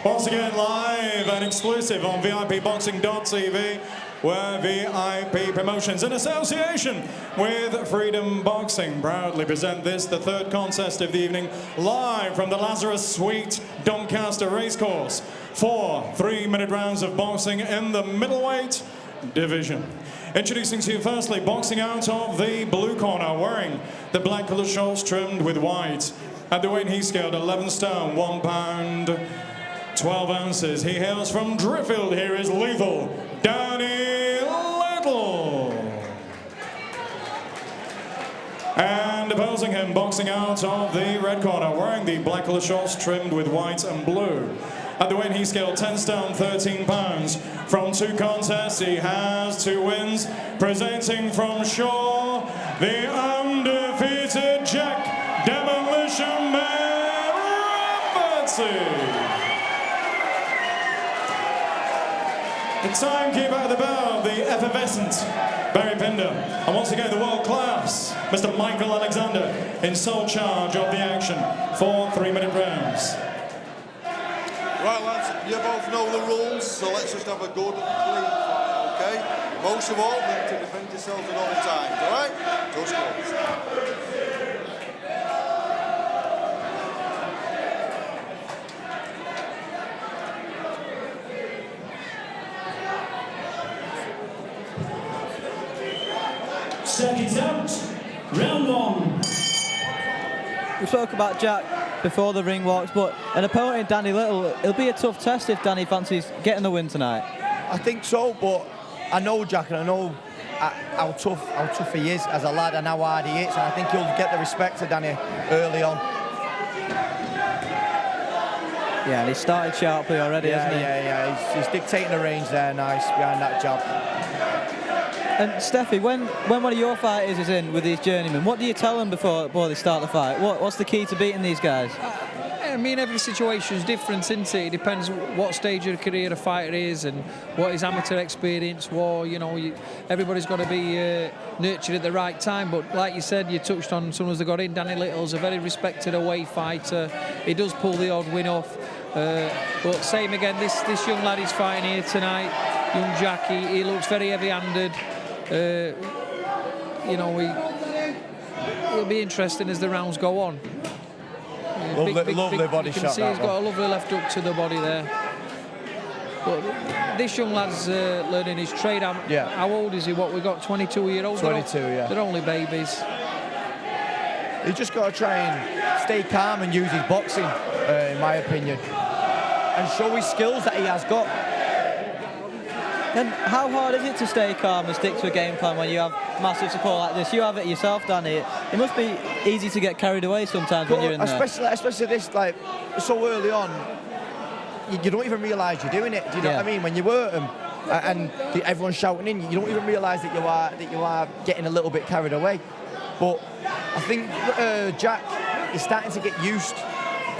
Once again, live and exclusive on VIPboxing.tv, where VIP Promotions, in association with Freedom Boxing, proudly present this, the third contest of the evening, live from the Lazarus Suite, Doncaster Racecourse. 4 3-minute rounds of boxing in the middleweight division. Introducing to you firstly, boxing out of the blue corner, wearing the black colour shorts trimmed with white. At the weight he scaled 11 stone, 1 pound, 12 ounces. He hails from Driffield. Here is Lethal Danny Little. And opposing him, boxing out of the red corner, wearing the black colour shorts trimmed with white and blue. At the weight he scaled 10 stone, 13 pounds. From 2 contests, he has 2 wins. Presenting from Shaw, the undefeated Jack Demolition Man Rafferty. The timekeeper at the bow, the effervescent Barry Pinder. And once again, the world-class Mr. Michael Alexander in sole charge of the action. 4 3-minute rounds. Right, lads, you both know the rules, so let's just have a good, clean fight, okay? Most of all, you need to defend yourselves at all times, all right? Just close. Seconds out, round 1. We spoke about Jack before the ring walks, but an opponent in Danny Little, it'll be a tough test if Danny fancies getting the win tonight. I think so, but I know Jack and I know how tough he is as a lad and how hard he hits, and I think he'll get the respect of Danny early on. Yeah, and he started sharply already, hasn't he? Yeah. He's dictating the range there, nice, behind that jab. And Steffi, when one of your fighters is in with these journeymen, what do you tell them before they start the fight? What's the key to beating these guys? I mean, every situation is different, isn't it? It depends what stage of the career a fighter is and what his amateur experience was. You know, everybody's got to be nurtured at the right time. But like you said, you touched on someone who's got in. Danny Little's a very respected away fighter. He does pull the odd win off. But same again, this young lad is fighting here tonight, young Jackie. He looks very heavy-handed. You know, it'll be interesting as the rounds go on. Lovely body you can shot. See he's got a lovely left hook to the body there. But this young lad's learning his trade. How old is he? What we got? 22-year-olds. 22, yeah. They're only babies. He's just got to try and stay calm and use his boxing, in my opinion, and show his skills that he has got. And how hard is it to stay calm and stick to a game plan when you have massive support like this? You have it yourself, Danny. It must be easy to get carried away sometimes when you're in there. Especially this, like, so early on, you don't even realise you're doing it. Do you know what I mean? When you hurt them and everyone's shouting in, you don't even realise that you are getting a little bit carried away. But I think Jack is starting to get used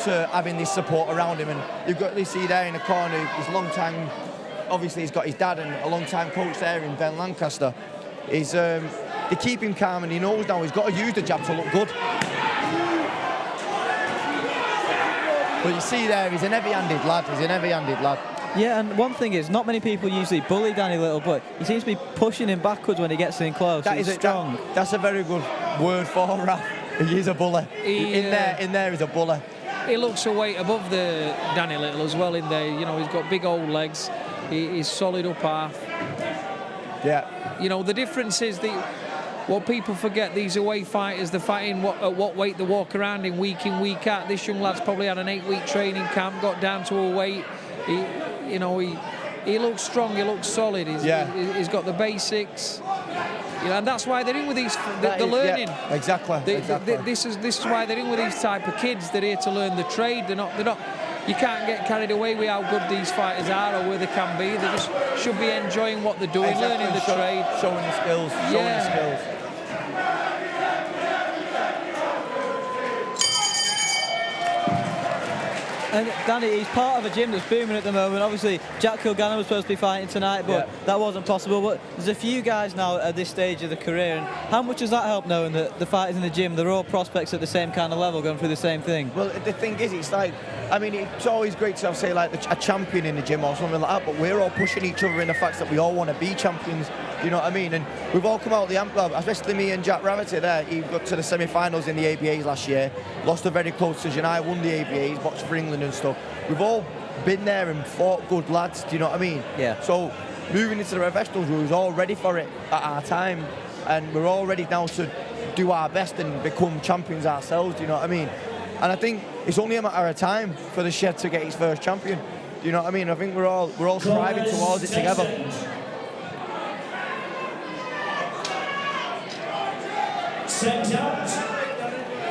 to having this support around him, and you've got to see there in the corner his long time. Obviously, he's got his dad and a long-time coach there in Ben Lancaster. They keep him calm, and he knows now he's got to use the jab to look good. But you see there, he's an heavy-handed lad. Yeah, and one thing is, not many people usually bully Danny Little, but he seems to be pushing him backwards when he gets in close. He's strong. That's a very good word for Raf. He is a bully. In there, he's a bully. He looks a weight above the Danny Little as well in there. You know, he's got big old legs. He's solid up half. Yeah. You know, the difference is what people forget, these away fighters, they're fighting at what weight they walk around in, week out. This young lad's probably had an 8-week training camp, got down to a weight. He looks strong, he looks solid. He's got the basics. You know, and that's why they're in with these. They're learning. Yeah, exactly. This is why they're in with these type of kids. They're here to learn the trade. They're not. You can't get carried away with how good these fighters are or where they can be. They just should be enjoying what they're doing, learning the trade, showing the skills. And Danny, he's part of a gym that's booming at the moment. Obviously, Jack Kilgannon was supposed to be fighting tonight, but that wasn't possible. But there's a few guys now at this stage of the career, and how much does that help knowing that the fighters in the gym, they're all prospects at the same kind of level, going through the same thing? Well, the thing is, it's like, I mean, it's always great to have, say, like a champion in the gym or something like that, but we're all pushing each other in the fact that we all want to be champions. You know what I mean? And we've all come out the well, especially me and Jack Rafferty there. He got to the semi-finals in the ABAs last year, lost a very close decision. I won the ABAs, boxed for England and stuff. We've all been there and fought good lads. Do you know what I mean? Yeah. So moving into the professionals, we was all ready for it at our time, and we're all ready now to do our best and become champions ourselves. Do you know what I mean? And I think it's only a matter of time for the Shed to get his first champion. Do you know what I mean? I think we're all striving towards it together. Set out.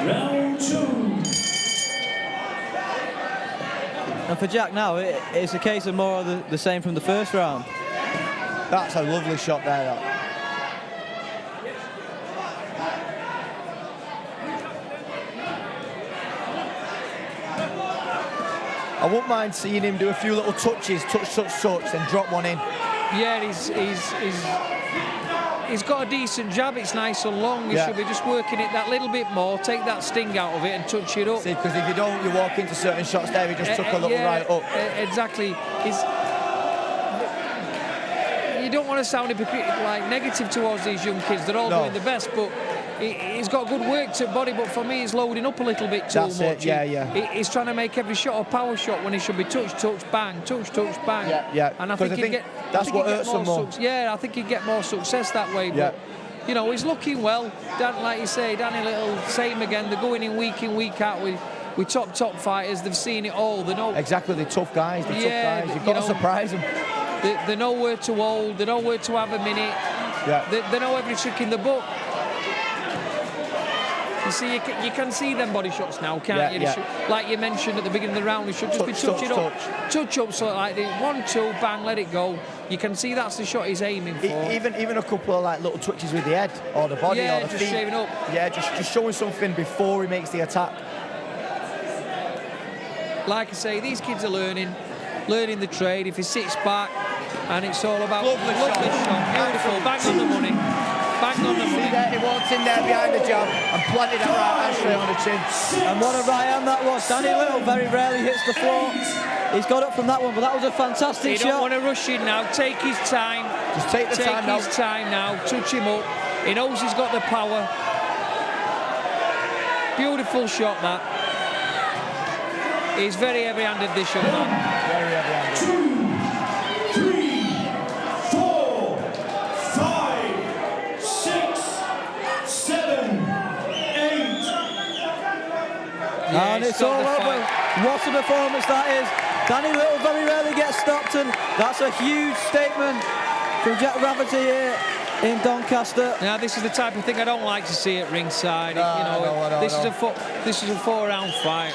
Round 2. And for Jack now, it's a case of more of the same from the first round. That's a lovely shot there, that. I wouldn't mind seeing him do a few little touches, touch, and drop one in. Yeah, he's got a decent jab. It's nice and long. He should be just working it that little bit more, take that sting out of it and touch it up. See, because if you don't, you walk into certain shots there, he just took a little right up. Exactly. You don't want to sound like negative towards these young kids. They're all doing the best, but he's got good work to body, but for me he's loading up a little bit too much. That's it, He's trying to make every shot a power shot when he should be touch, bang, touch, bang. Yeah. And I think that's what hurts him more. I think he'd get more success that way. But you know, he's looking well. Like you say, Danny Little, same again. They're going in, week out with top fighters. They've seen it all. They know exactly. They're tough guys. You've got to surprise them. They know where to hold. They know where to have a minute. Yeah. They know every trick in the book. You see, you can see them body shots now, can't you? Yeah. Like you mentioned at the beginning of the round, they should just be touching up. Touch up, so like 1, 2, bang, let it go. You can see that's the shot he's aiming for. Even a couple of like little twitches with the head or the body or the feet. just shaving up. Yeah, just showing something before he makes the attack. Like I say, these kids are learning the trade. If he sits back, and it's all about lovely shot, beautiful, bang on the money. Bang on the money. See there, he walked in there behind the jab and planted that right hand straight on the chin. And what a right hand that was. Danny Little very rarely hits the floor. He's got up from that one, but that was a fantastic shot. He don't want to rush in now. Take his time. Just take the time now. Take his time now. Touch him up. He knows he's got the power. Beautiful shot, that. He's very heavy-handed, this young man. Very heavy-handed. 2, 3, 4, 5, 6, 7, 8. And it's all over. What a performance that is. Danny Little very rarely gets stopped, and that's a huge statement from Jack Rafferty here in Doncaster. Now, this is the type of thing I don't like to see at ringside. This is a 4-round fight.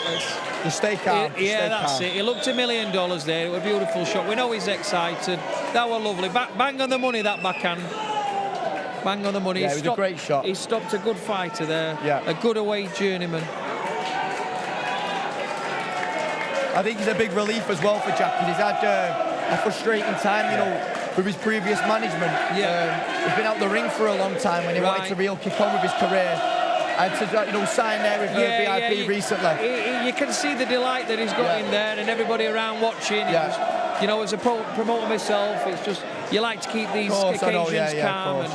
Just stay calm. That's it. He looked $1 million there. It was a beautiful shot. We know he's excited. That was lovely. Bang on the money, that backhand. Bang on the money. Yeah, it was a great shot. He stopped a good fighter there. Yeah. A good away journeyman. I think it's a big relief as well for Jack, because he's had a frustrating time, with his previous management. He's been out the ring for a long time when he wanted to really kick on with his career. And to sign there with VIP recently. You can see the delight that he's got in there, and everybody around watching. As a promoter myself, it's just you like to keep these occasions calm.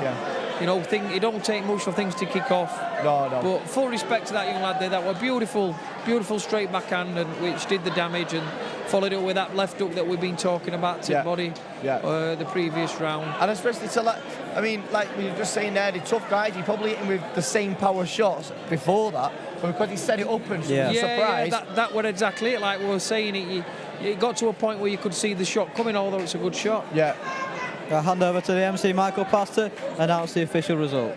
It don't take much for things to kick off. No. But full respect to that young lad there. That was beautiful straight backhand, which did the damage, and followed it with that left hook that we've been talking about to body the previous round. And especially like we were just saying there, the tough guys, he probably hit him with the same power shots before that, but because he set it up and surprised. That was exactly it. Like we were saying, it got to a point where you could see the shot coming, although it's a good shot. Yeah. I'll hand over to the MC, Michael Pastor, announce the official result.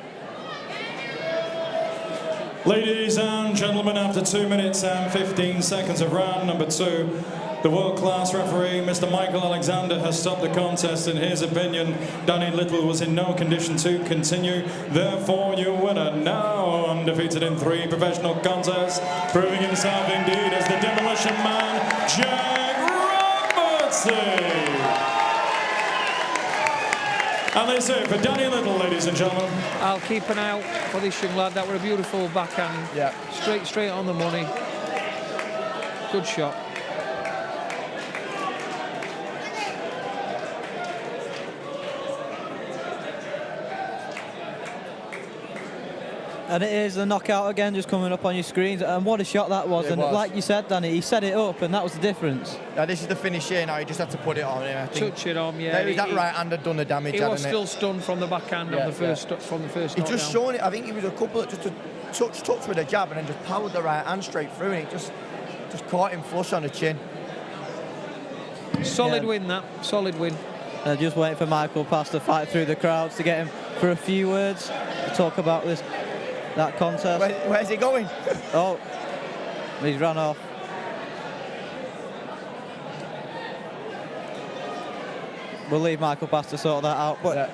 Ladies and gentlemen, after 2 minutes and 15 seconds of round number 2, The world-class referee, Mr. Michael Alexander, has stopped the contest. In his opinion, Danny Little was in no condition to continue. Therefore, your winner, now undefeated in 3 professional contests, proving himself indeed as the Demolition Man, Jack Rafferty. And they say for Danny Little, ladies and gentlemen. I'll keep an eye out for this young lad. That were a beautiful backhand. Yeah. Straight on the money. Good shot. And it is the knockout again, just coming up on your screens. And what a shot that was. It And was. like you said, Danny, he set it up, and that was the difference. Now this is the finish here. Now you just have to put it on him. I think Touch it on, yeah. that right hand had done the damage. He was hadn't still it? stunned from the backhand Yeah, on the first from the first. He just knockdown. shown it. I think he was a couple of just a touch with a jab, and then just powered the right hand straight through, and it just caught him flush on the chin. Solid Yeah. win, that. Solid win. Just waiting for Michael Pass to fight through the crowds to get him for a few words to talk about that contest. Where's he going? Oh, he's run off. We'll leave Michael Pass to sort that out. But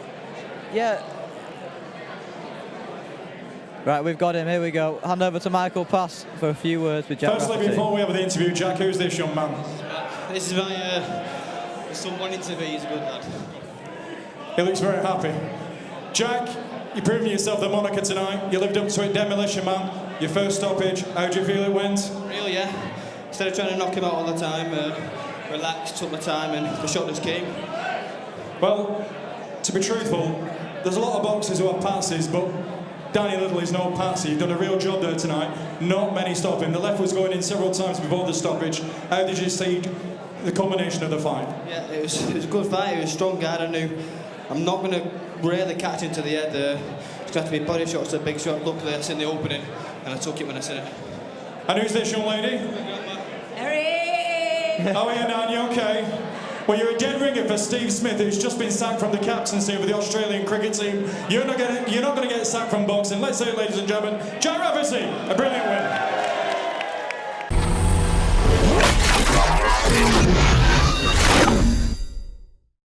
yeah. Right, we've got him. Here we go. Hand over to Michael Pass for a few words with Jack Firstly, Rafferty. before we have the interview, Jack, who's this young man? This is my son wanting to be. He's a good lad. He looks very happy. Jack, you're proving yourself the moniker tonight. You lived up to it, Demolition Man. Your first stoppage, how do you feel it went? Real, yeah. Instead of trying to knock him out all the time, relaxed, took my time, and the shot just came. Well, to be truthful, there's a lot of boxers who have passes, but Danny Little is no patsy. You've done a real job there tonight. Not many stopping. The left was going in several times before the stoppage. How did you see the culmination of the fight? Yeah, it was a good fight. It was a strong guard. I knew I'm not going to really catch him to the head. It's going to have to be body shots, a big shot. Luckily, I seen the opening, and I took it when I seen it. And who's this young lady? Harry! Oh, yeah, Nan, you okay? Well, you're a dead ringer for Steve Smith, who's just been sacked from the captaincy of the Australian cricket team. You're not going to get sacked from boxing. Let's say it, ladies and gentlemen, Jack Rafferty, a brilliant win.